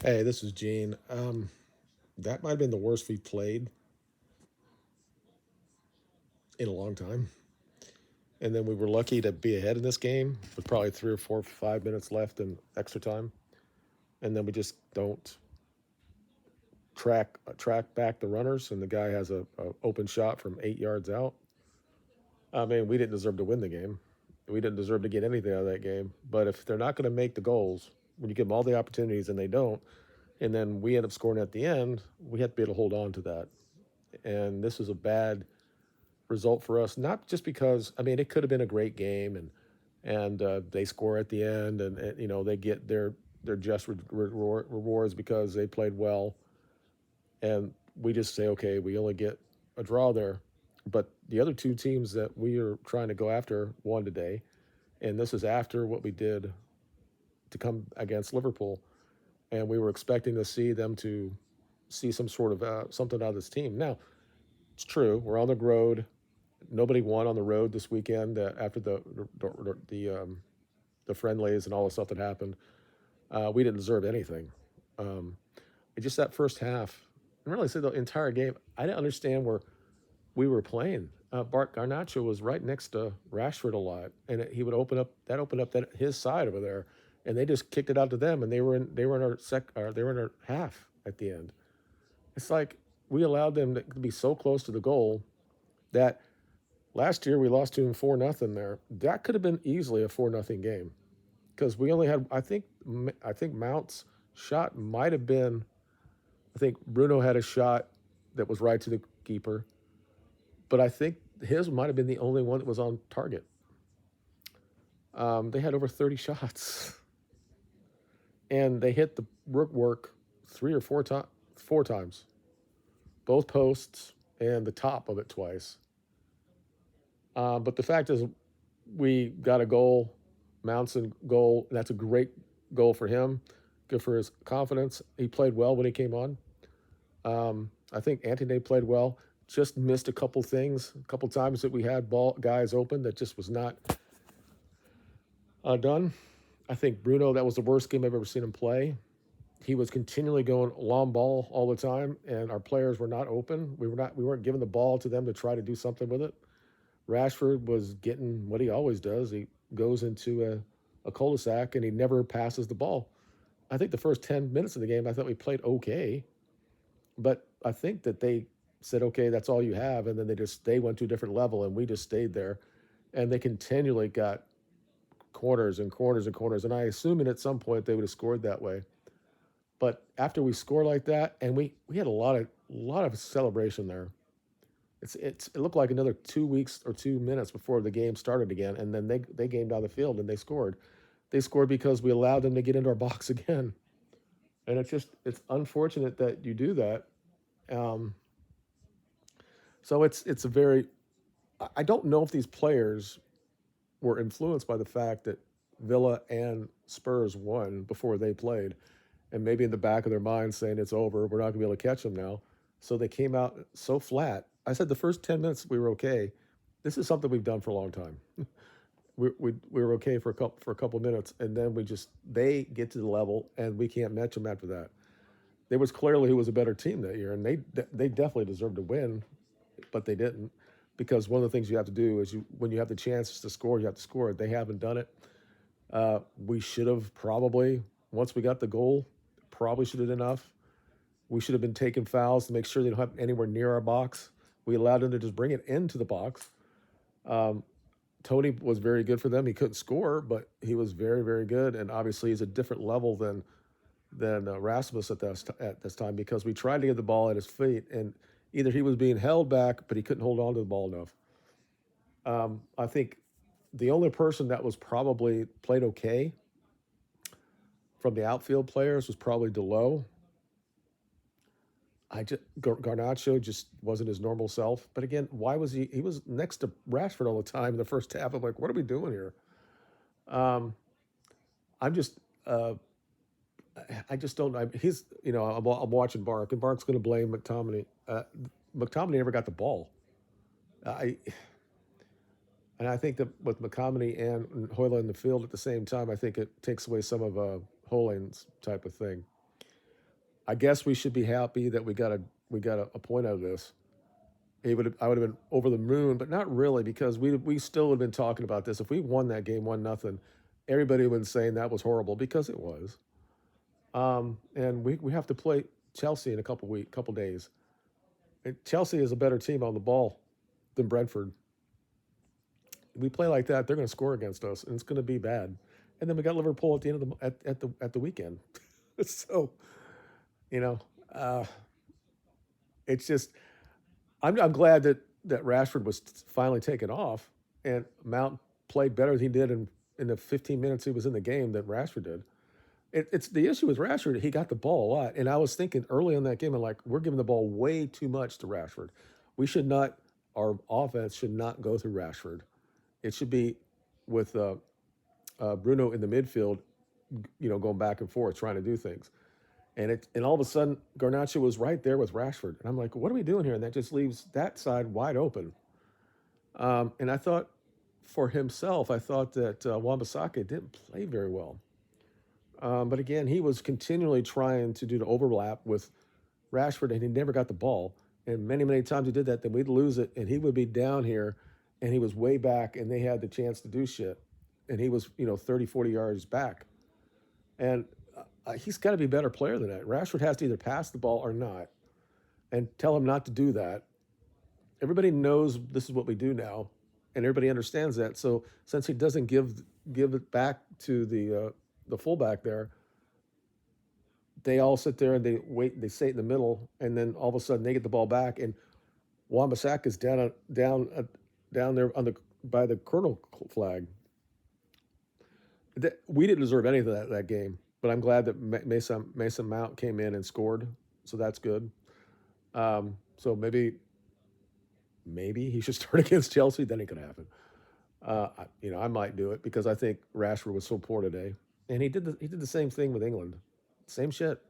Hey, this is Gene. That might have been the worst we played in a long time. And then we were lucky to be ahead in this game with probably 3 or 4, 5 minutes left in extra time. And then we just don't track back the runners, and the guy has a open shot from 8 yards out. I mean, we didn't deserve to win the game. We didn't deserve to get anything out of that game. But if they're not going to make the goals, when you give them all the opportunities and they don't, and then we end up scoring at the end, we have to be able to hold on to that. And this is a bad result for us. Not just because it could have been a great game, and they score at the end, and they get their just rewards because they played well, and we just say okay, we only get a draw there. But the other two teams that we are trying to go after won today, and this is after what we did to come against Liverpool, and we were expecting to see them to see some sort of something out of this team. Now it's true, we're on the road. Nobody won on the road this weekend after the friendlies and all the stuff that happened. We didn't deserve anything. Um, it just that first half, and really say the entire game, I didn't understand where we were playing. Bart Garnacho was right next to Rashford a lot, and he would opened up that his side over there, and they just kicked it out to them, and they were in our half at the end. It's like we allowed them to be so close to the goal that last year we lost to them 4-0 there. That could have been easily a 4-0 game because we only had I think Mount's shot might have been. I think Bruno had a shot that was right to the keeper, but I think his might have been the only one that was on target. They had over 30 shots, and they hit the work 3 or 4 times, both posts and the top of it twice. But the fact is, we got a goal, Mountain goal. That's a great goal for him. Good for his confidence. He played well when he came on. I think Anthony played well. Just missed a couple things, a couple times that we had ball guys open that just was not done. I think Bruno, that was the worst game I've ever seen him play. He was continually going long ball all the time, and our players were not open. We weren't giving the ball to them to try to do something with it. Rashford was getting what he always does. He goes into a cul-de-sac and he never passes the ball. I think the first 10 minutes of the game, I thought we played okay, but I think that they said, okay, that's all you have. And then they went to a different level and we just stayed there, and they continually got corners and corners and corners. And I assume at some point they would have scored that way. But after we score like that, and we had a lot of celebration there. It looked like another 2 weeks or 2 minutes before the game started again, and then they came down the field and they scored. They scored because we allowed them to get into our box again, and it's unfortunate that you do that. Um, so it's a very I don't know if these players were influenced by the fact that Villa and Spurs won before they played, and maybe in the back of their minds saying it's over, we're not going to be able to catch them now. So they came out so flat. I said the first 10 minutes we were okay. This is something we've done for a long time. We were okay for a couple minutes, and then they get to the level, and we can't match them after that. There was clearly who was a better team that year, and they definitely deserved to win, but they didn't, because one of the things you have to do is when you have the chances to score, you have to score it. They haven't done it. We should have probably, once we got the goal, probably should have done enough. We should have been taking fouls to make sure they don't have anywhere near our box. We allowed them to just bring it into the box. Um, Tony was very good for them. He couldn't score, but he was very, very good. And obviously, he's a different level than Rasmus at this time, because we tried to get the ball at his feet, and either he was being held back, but he couldn't hold on to the ball enough. I think the only person that was probably played okay from the outfield players was probably Delo. Garnacho just wasn't his normal self. But again, why was he? He was next to Rashford all the time in the first half. I'm like, what are we doing here? Um, I'm just, I just don't. I'm watching Bark, and Bark's going to blame McTominay. McTominay never got the ball. I and I think that with McTominay and Hoyland in the field at the same time, I think it takes away some of Hollins type of thing. I guess we should be happy that we got a point out of this. I would have been over the moon, but not really because we still would have been talking about this. If we won that game 1-0, everybody would have been saying that was horrible because it was. And we have to play Chelsea in a couple days. And Chelsea is a better team on the ball than Brentford. We play like that, they're going to score against us, and it's going to be bad. And then we got Liverpool at the end of the weekend. So you know, uh, it's just I'm glad that Rashford was finally taken off, and Mount played better than he did in the 15 minutes he was in the game than Rashford did. It's the issue with Rashford. He got the ball a lot, and I was thinking early in that game, I'm like, we're giving the ball way too much to Rashford. We should not. Our offense should not go through Rashford. It should be with Bruno in the midfield, going back and forth trying to do things. And all of a sudden, Garnacho was right there with Rashford, and I'm like, what are we doing here? And that just leaves that side wide open. And I thought, for himself, I thought that Wan-Bissaka didn't play very well. But again, he was continually trying to do the overlap with Rashford, and he never got the ball. And many, many times he did that, then we'd lose it, and he would be down here, and he was way back, and they had the chance to do shit. And he was, 30, 40 yards back. And he's got to be a better player than that. Rashford has to either pass the ball or not, and tell him not to do that. Everybody knows this is what we do now, and everybody understands that. So since he doesn't give it back to the fullback there, they all sit there and they wait. They stay in the middle, and then all of a sudden they get the ball back, and Wan-Bissaka is down there on the by the Colonel flag. We didn't deserve any of that game, but I'm glad that Mason Mount came in and scored, so that's good. So maybe he should start against Chelsea. Then it could happen. I might do it because I think Rashford was so poor today, and he did the same thing with England, same shit.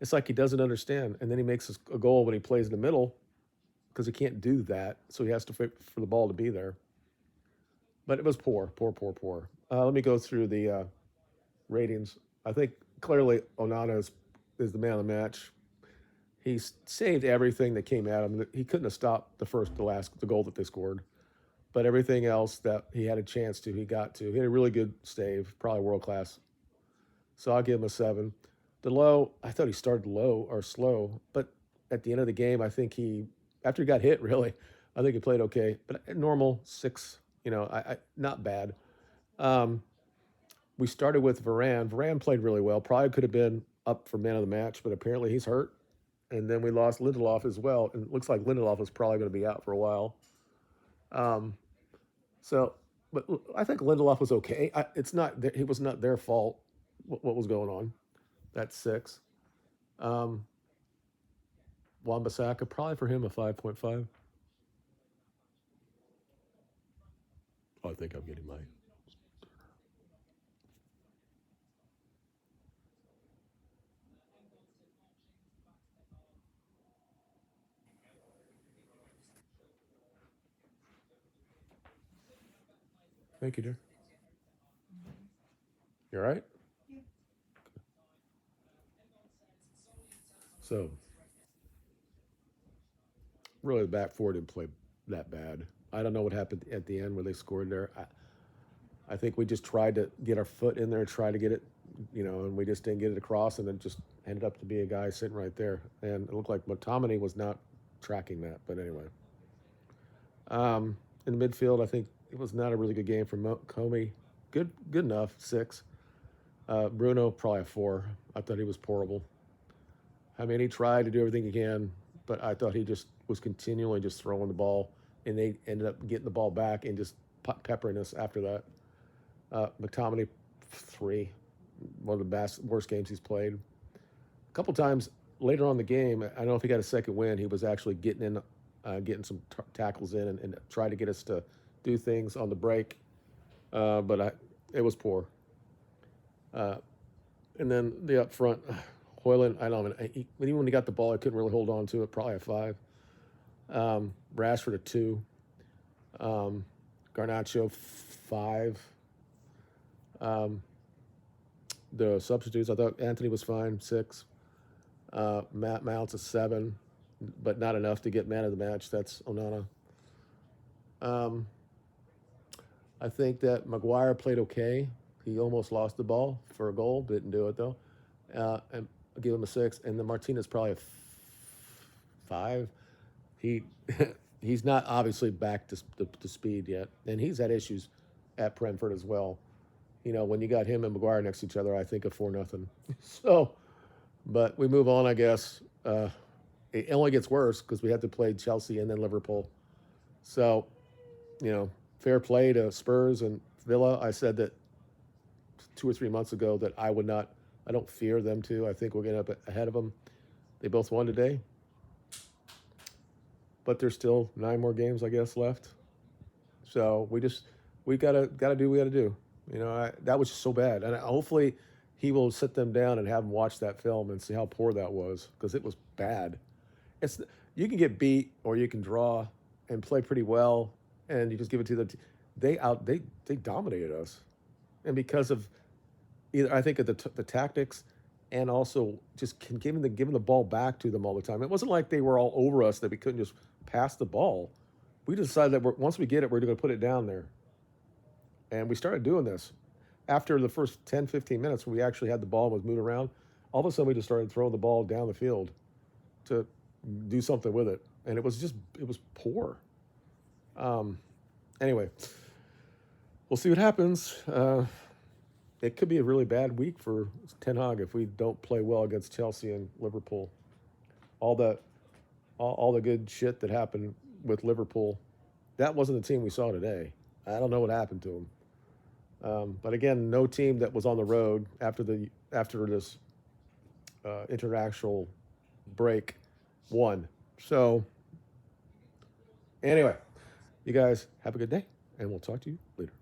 It's like he doesn't understand, and then he makes a goal when he plays in the middle because he can't do that, so he has to wait for the ball to be there. But it was poor, poor, poor, poor. Let me go through the ratings. I think clearly Onana is the man of the match. He saved everything that came at him. He couldn't have stopped the goal that they scored, but everything else that he had a chance to, he got to. He had a really good save, probably world class. So I'll give him a 7. The low, I thought he started low or slow, but at the end of the game, I think after he got hit, really, I think he played okay. But normal 6, not bad. Um, we started with Varane. Varane played really well. Probably could have been up for man of the match, but apparently he's hurt. And then we lost Lindelof as well, and it looks like Lindelof is probably going to be out for a while. Um, so, but I think Lindelof was okay. It was not their fault what was going on. That's 6. Um, Wan-Bissaka, probably for him a 5.5. Oh, I think I'm getting my. Thank you, dear. You all right? So, really, the back four didn't play that bad. I don't know what happened at the end where they scored there. I think we just tried to get our foot in there, try to get it, and we just didn't get it across, and it just ended up to be a guy sitting right there. And it looked like McTominay was not tracking that. But anyway, in the midfield, I think it was not a really good game for Comey. Good enough, 6. Bruno, probably a 4. I thought he was horrible. I mean, he tried to do everything he can, but I thought he just was continually just throwing the ball, and they ended up getting the ball back and just peppering us after that. McTominay, 3. One of the worst games he's played. A couple times later on in the game, I don't know if he got a second win. He was actually getting some tackles in and tried to get us to do things on the break, but it was poor. Uh, and then the up front, Hoyland, I don't know. Even when he got the ball, I couldn't really hold on to it. Probably a 5. Rashford a 2. Garnacho 5. the substitutes. I thought Anthony was fine, 6. Matt Mounts a 7, but not enough to get man of the match. That's Onana. Um, I think that Maguire played okay. He almost lost the ball for a goal, didn't do it though. And I'll give him a 6. And then Martinez probably a 5. He he's not obviously back to speed yet, and he's had issues at Brentford as well. When you got him and Maguire next to each other, I think of 4-0. So, but we move on, I guess. It only gets worse because we have to play Chelsea and then Liverpool. So, fair play to Spurs and Villa. I said that 2 or 3 months ago that I don't fear them too. I think we'll get up ahead of them. They both won today. But there's still 9 more games, I guess, left. So we gotta do what we gotta do. That was just so bad, and hopefully he will sit them down and have them watch that film and see how poor that was because it was bad. You can get beat or you can draw and play pretty well, and you just give it to they dominated us, and because of either I think of the tactics and also just giving the ball back to them all the time. It wasn't like they were all over us that we couldn't just pass the ball. We decided that once we get it, we're going to put it down there. And we started doing this. After the first 10, 15 minutes, when we actually had the ball and was moving around, all of a sudden we just started throwing the ball down the field to do something with it. And it was poor. Anyway, we'll see what happens. It could be a really bad week for Ten Hag if we don't play well against Chelsea and Liverpool. All the good shit that happened with Liverpool, that wasn't the team we saw today. I don't know what happened to them. But again, no team that was on the road after this international break won. So anyway, you guys have a good day, and we'll talk to you later.